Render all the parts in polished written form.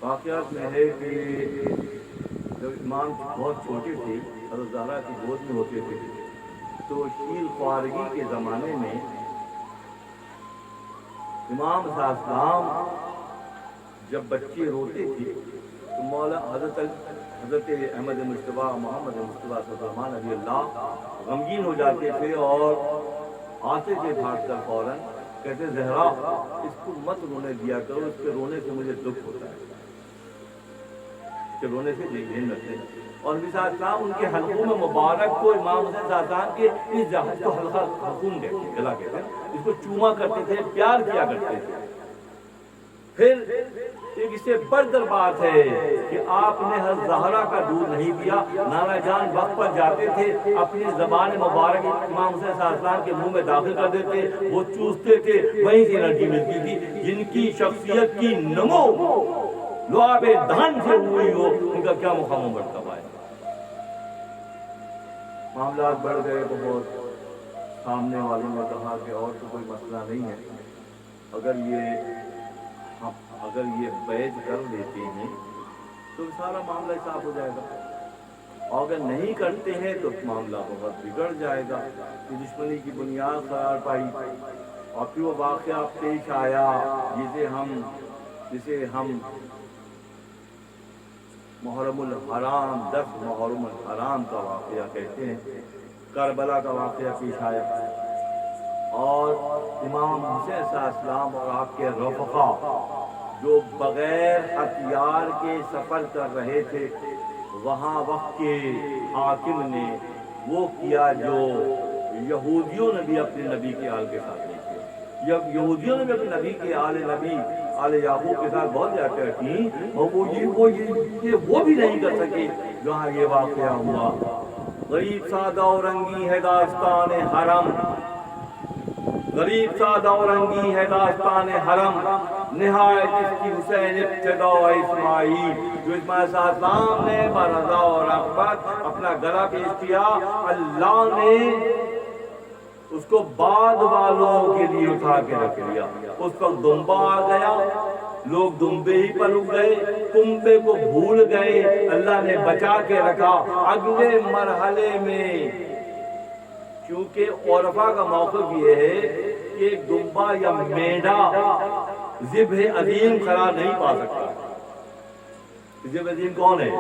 واقعات میں ہے کہ جب امام بہت چھوٹے تھے، حضرت زہرا کی گود میں ہوتے تھے، تو شیر خوارگی کے زمانے میں امام صلی اللہ علیہ وسلم جب بچے روتے تھے تو مولا حضرت احمد مصطفیٰ محمد مصطفیٰ صلی اللہ علیہ وسلم غمگین ہو جاتے تھے اور آتے تھے بھاگ کر فوراً، کہتے زہرا اس کو مت رونے دیا کرو، اس کے رونے سے مجھے دکھ ہوتا ہے، اس کے رونے سے ذہن رکھتے ہیں۔ اور نبی صلی اللہ علیہ وسلم ان کے حلقوم مبارک کو امام حسین صلی اللہ علیہ وسلم کے اس جہاز کو حلقہ حلقوم کہتے ہیں، گلا کہتے ہیں، اس کو چوما کرتے تھے، پیار کیا کرتے تھے۔ پھر ایک اس سے بڑھ کر بات ہے کہ آپ نے حضرت زہرا کا دودھ نہیں دیا، نانا جان وقت پر جاتے تھے، اپنی زبان مبارک امام حسین صلی اللہ علیہ وسلم کے منہ میں داخل کر دیتے، وہ چوستے تھے، وہیں سے انرجی ملتی تھی۔ جن کی شخصیت کی نمو لعاب دہن سے ہوئی ہو، ان کا کیا مقام و مرتبہ ہے۔ معاملات بڑھ گئے بہت، سامنے والوں نے کہا کہ اور تو کوئی مسئلہ نہیں ہے، اگر یہ بیعت کر لیتے ہیں تو سارا معاملہ صاف ہو جائے گا، اور اگر نہیں کرتے ہیں تو معاملہ بہت بگڑ جائے گا، یہ دشمنی کی بنیاد قرار پائی۔ اور پھر وہ واقعہ پیش آیا جسے ہم محرم الحرام 10 محرم الحرام کا واقعہ کہتے ہیں۔ کربلا کا واقعہ پیش آیا اور امام حسین صلی اللہ علیہ وسلم اور آپ کے رفقا جو بغیر ہتھیار کے سفر کر رہے تھے، وہاں وقت کے حاکم نے وہ کیا جو یہودیوں نے بھی اپنے نبی کے آل کے ساتھ نہیں کیا۔ یہودیوں نے بھی اپنے نبی کے آل یعقوب کے ساتھ بہت زیادہ کی، اور وہ بھی نہیں کر سکے جہاں یہ واقعہ ہوا۔ غریب سادہ اور رنگی ہے داستان حرم، غریب سادہ اور رنگی ہے داستان حرم، نہایت اس کی حسین ابتدا اسماعیل، جو اسماعیل صلی اللہ علیہ وسلم نے برضا اور رغبت اپنا گلا پیش کیا، اللہ نے اس کو بعد والوں کے لیے اٹھا کے رکھ لیا۔ اس وقت دمبا آ گیا، لوگ دمبے ہی پر رک گئے، کنبے کو بھول گئے، اللہ نے بچا کے رکھا۔ اگلے مرحلے میں کیونکہ عرفہ کا موقف یہ ہے کہ ایک دمبا یا میڈا ذبح عظیم قرار نہیں پا سکتا۔ ذبح عظیم کون ہے؟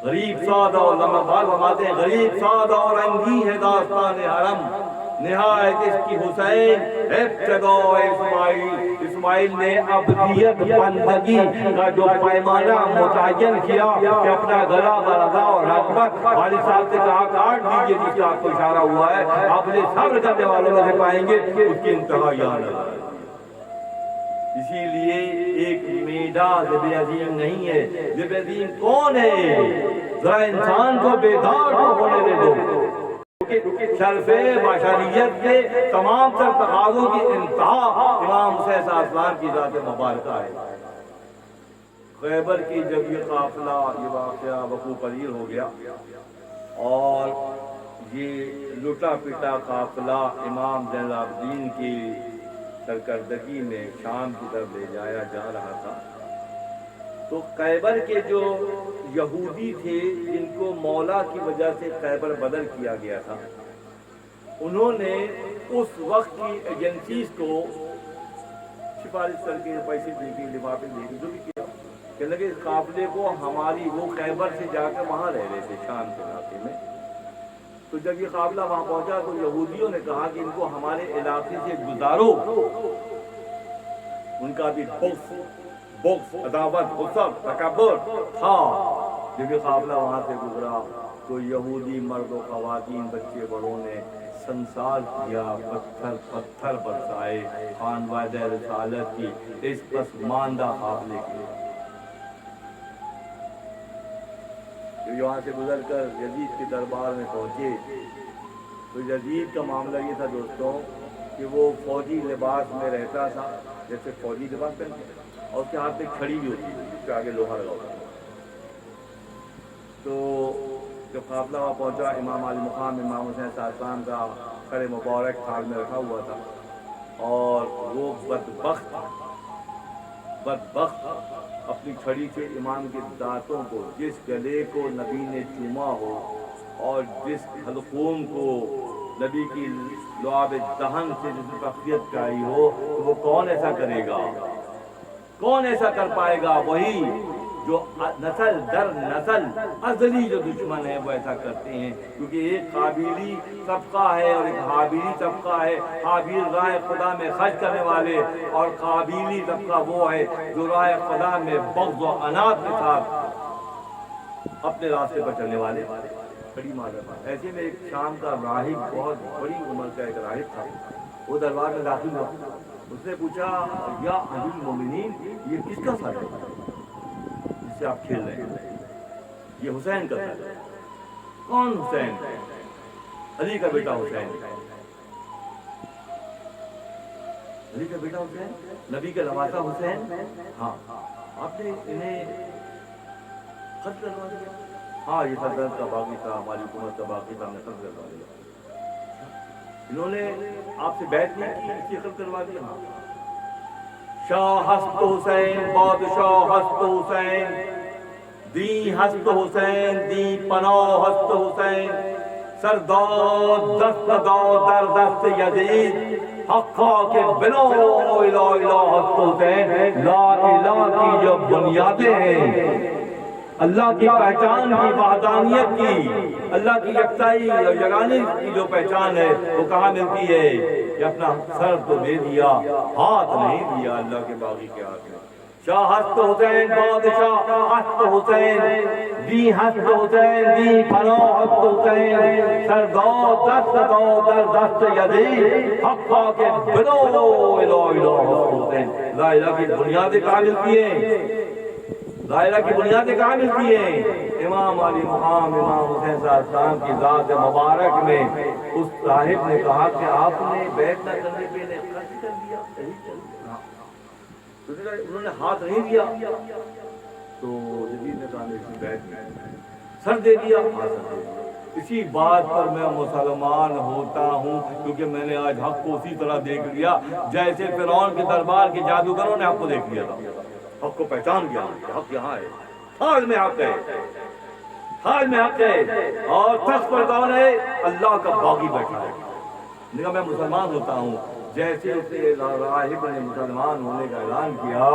غریب سادہ اور لمحہ بال فرماتے ہیں، غریب سادہ اور رنگی ہے داستان حرم، نہایت اس کی حسین ابتدا اسماعیل۔ اسماعیل نے ابدیت بندگی کا جو پیمانہ متعین کیا کہ اپنا گلا برضا اور رغبت، والد صاحب سے کہا کاٹ دیجیے، جس کا آپ کو اشارہ ہوا ہے، آپ نے صبر کرنے والوں میں سے پائیں گے اس کی انتہا یاد ہے۔ اسی لیے ایک میڈا ذبح عظیم نہیں ہے۔ ذبح عظیم کون ہے؟ ذرا انسان کو بیدار ہونے دے دو۔ شرف بشریت کے تمام تر تقاضوں کی انتہا امام حسین صلی اللہ علیہ وسلم کی ذات مبارکہ ہے۔ خیبر کی جب یہ قافلہ، یہ واقعہ وقوع پذیر ہو گیا اور یہ لٹا پٹا قافلہ امام زین العابدین کی سرکردگی میں شام کی طرف لے جایا جا رہا تھا، تو خیبر کے جو یہودی تھے جن کو مولا کی وجہ سے خیبر بدل کیا گیا تھا، انہوں نے اس وقت کی ایجنسیز کو سفارش کر کے پیسے دے کے لفافے دے کے جو بھی کیا، کہ لگے اس قافلے کو ہماری، وہ خیبر سے جا کر وہاں رہ رہے تھے شام کے علاقے میں، تو جب یہ قافلہ وہاں پہنچا تو یہودیوں نے کہا کہ ان کو ہمارے علاقے سے گزارو۔ ان کا بھی بغض، عداوت، غصہ، تکبر تھا۔ جب یہ قافلہ وہاں سے گزرا تو یہودی مرد و خواتین، بچے بڑوں نے سنسار کیا، پتھر برسائے خانوادہ رسالت کی اس پسماندہ قافلے کے۔ یہاں سے گزر کر یزید کے دربار میں پہنچے تو یزید کا معاملہ یہ تھا دوستوں کہ وہ فوجی لباس میں رہتا تھا، جیسے فوجی لباس پہنتے اور اس کے ہاتھ میں کھڑی بھی ہوتی تھی، اس کے آگے لوہا لگا ہوتا تھا۔ تو جب قافلہ وہاں پہنچا، امام علی مقام امام حسین صلی اللہ علیہ وسلم کا سر مبارک تھال میں رکھا ہوا تھا، اور وہ بدبخت بدبخت اپنی چھڑی سے امام کے دانتوں کو، جس گلے کو نبی نے چوما ہو اور جس حلقوم کو نبی کی لعاب دہن سے جس فخریت کا آئی ہو، تو وہ کون ایسا کرے گا؟ کون ایسا کر پائے گا؟ وہی جو نسل در نسل ازلی جو دشمن ہے وہ ایسا کرتے ہیں، کیونکہ ایک قابیلی طبقہ ہے اور ایک حابیلی طبقہ ہے۔ حابیل راہ خدا میں خرچ کرنے والے، اور قابیلی طبقہ وہ ہے جو راہ خدا میں بغض و عناد کے ساتھ اپنے راستے پر چلنے والے۔ بڑی معذرت۔ ایسے میں ایک شام کا راہب، بہت بڑی عمر کا ایک راہب تھا، وہ دربار میں داخل ہوا۔ اس نے پوچھا، یا امیر المومنین، یہ کس کا سر ہے جس سے آپ کھیل رہے ہیں؟ یہ حسین کا سر ہے۔ کون حسین؟ علی کا بیٹا حسین۔ علی کا بیٹا حسین، نبی کا نواسا حسین۔ ہاں، آپ نے انہیں خط کروا دیا؟ ہاں، یہ سلطنت کا باقی تھا، ہماری حکومت کا باقی تھا، ہم نے خط کروا دیا۔ انہوں نے آپ سے بیعت نہیں کی، اس لیے خط کروا دیا؟ ہاں۔ شاہ ہست حسین، بادشاہ ہست حسین، دی ہست حسین، دی پناہ ہست حسین، سرداد دست داد در دست یزید، حقا کے بلا الہ الہ ہست حسین۔ لا الہ کی جو بنیادیں ہیں، اللہ کی پہچان کی، وحدانیت کی، اللہ کی یکتائی اور یگانگی کی جو پہچان ہے، وہ کہاں ملتی ہے؟ کہ اپنا سر تو دے دیا، ہاتھ نہیں دیا اللہ کے باغی کے ہاتھ میں۔ شاہ ہست حسین، بادشاہ ہست حسین، دی ہست حسین، دی پناہ ہست حسین، سرداد دست دو در دست یزید، حقا کے بلو الہ الہ ہست حسین۔ لا الہ کی بنیادیں کہاں ملتی ہیں؟ ظاہرہ کی بنیادیں کہاں ملتی ہیں؟ امام علی مقام امام حسین صلی اللہ علیہ وسلم کی ذات مبارک میں۔ اس صاحب نے کہا کہ آپ نے بیعت نہ کرنے پہ انہیں خرچ کر دیا، انہوں نے ہاتھ نہیں دیا، تو جدید نے کہا اس بیعت میں سر دے دیا، اسی بات پر میں مسلمان ہوتا ہوں، کیونکہ میں نے آج حق کو اسی طرح دیکھ لیا جیسے فرعون کے دربار کے جادوگروں نے حق کو دیکھ لیا تھا۔ حق کو پہچان گیا، حق یہاں ہے، حال میں حق ہے، حال میں حق ہے، اور تخت پر کون ہے؟ اللہ کا باغی بیٹھا ہے۔ نے کہا میں مسلمان ہوتا ہوں۔ جیسے اس نے راہب نے مسلمان ہونے کا اعلان کیا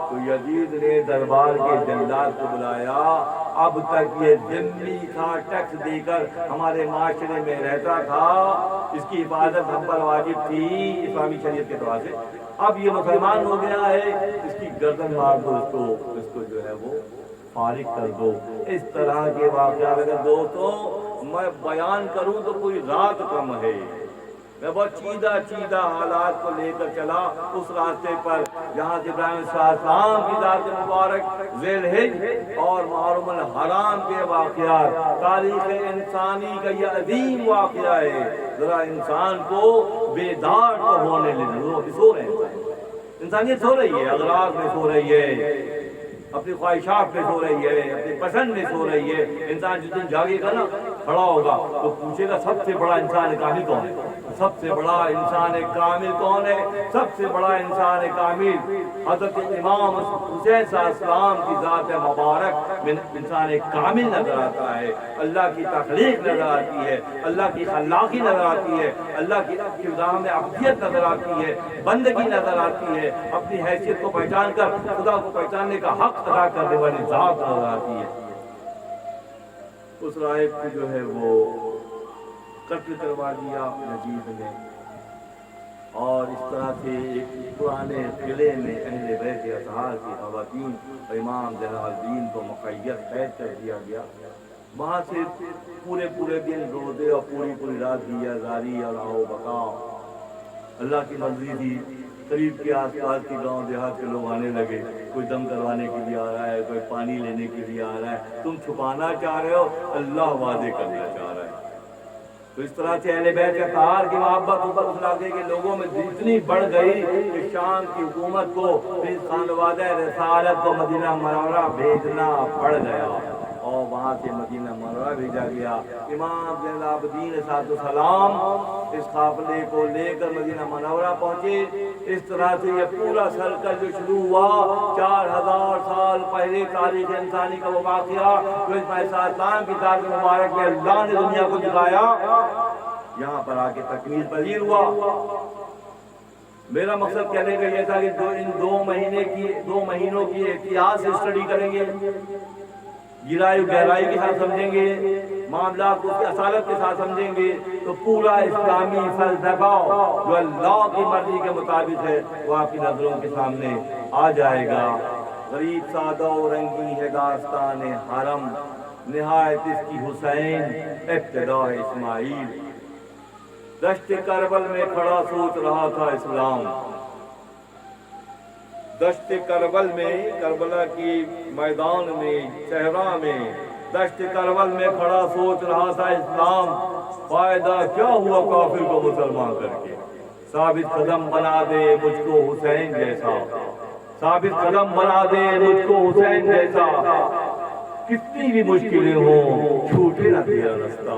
تو یزید نے دربار کے جلاد کو بلایا۔ اب تک یہ ذمہ تھا، ٹیکس دے کر ہمارے معاشرے میں رہتا تھا، اس کی حفاظت ہم پر واجب تھی اسلامی شریعت کے اعتبار سے۔ اب یہ مسلمان ہو گیا ہے، اس کی گردن مار دو، اس کو جو ہے وہ فارغ کر دو۔ اس طرح کے واقعات اگر دوستوں میں بیان کروں تو کوئی رات کم ہے۔ میں بہت چیدہ حالات کو لے کر چلا اس راستے پر جہاں سے ابراہیم علیہ السلام کی ذات مبارک ذیل حج اور محرم الحرام کے واقعات، تاریخ انسانی کا یہ عظیم واقعہ ہے۔ ذرا انسان کو بیدار تو ہونے لے دو، سو رہے ہیں، انسانیت سو رہی ہے، اغراض میں سو رہی ہے، اپنی خواہشات میں سو رہی ہے، اپنی پسند میں سو رہی ہے۔ انسان جس دن جاگے گا نا، کھڑا ہوگا تو پوچھے گا سب سے بڑا انسان کامل کون ہے؟ سب سے بڑا انسان کامل کون ہے؟ سب سے بڑا انسان کامل حضرت امام حسین صلی اللہ علیہ وسلم کی ذات مبارک میں انسان کامل نظر آتا ہے۔ اللہ کی تخلیق نظر آتی ہے، اللہ کی خلاقی نظر آتی ہے، اللہ کی کردار میں عبدیت نظر آتی ہے، بندگی نظر آتی ہے، اپنی حیثیت کو پہچان کر خدا کو پہچاننے کا حق ادا کرنے والی ذات نظر آتی ہے۔ اس راہب کو جو ہے وہ قتل کروا دیا یزید نے، اور اس طرح سے ایک پرانے قلعے میں اہل بیت اطہار کی خواتین امام جلال الدین کو مقید قید کر دیا گیا۔ وہاں سے پورے دن روزے اور پوری رات دیا زاری اور آؤ بکاؤ۔ اللہ کی مرضی تھی، قریب کے آس پاس کے گاؤں دیہات کے لوگ آنے لگے، کوئی دم کروانے کے لیے آ رہا ہے، کوئی پانی لینے کے لیے آ رہا ہے۔ تم چھپانا چاہ رہے ہو، اللہ وعدے کرنا چاہ رہا ہے۔ تو اس طرح سے اہل بیت اطہار کی محبت اوپر اس علاقے کے لوگوں میں اتنی بڑھ گئی کہ شام کی حکومت کو اس خانوادہ رسالت کو مدینہ منورہ بھیجنا پڑ گیا، اور وہاں سے مدینہ منورہ بھیجا گیا۔ امام زین العابدین علیہ السلام اس قافلے کو لے کر مدینہ منورہ پہنچے۔ اس طرح سے یہ پورا سرکل جو شروع ہوا 4000 سال پہلے تاریخ انسانی کا وہ واقعہ جو اس اسلام کی تاریخ مبارک میں اللہ نے دنیا کو دکھایا، یہاں پر آ کے تکمیل پذیر ہوا۔ میرا مقصد کہنے کا یہ تھا کہ ان دو مہینوں کی احتیاط سے اسٹڈی کریں گے، گہرائی و گہرائی کے ساتھ سمجھیں گے، معاملات کو اس کی اصالت کے ساتھ سمجھیں گے، تو پورا اسلامی فلسفہ جو اللہ کی مرضی کے مطابق ہے وہ آپ کی نظروں کے سامنے آ جائے گا۔ غریب سادہ و رنگی ہے داستان حرم، نہایت اس کی حسین ابتدا اسماعیل۔ دشت کربل میں کھڑا سوچ رہا تھا اسلام، دشت کربل میں، کربلا کی میدان میں، صحرا میں، دشت کربل میں کھڑا سوچ رہا تھا اسلام، فائدہ کیا ہوا کافر کو مسلمان کر کے؟ ثابت قدم بنا دے مجھ کو حسین جیسا، ثابت قدم بنا دے مجھ کو حسین جیسا، کتنی بھی مشکلیں ہوں چھوٹے نہ تیرا رستہ۔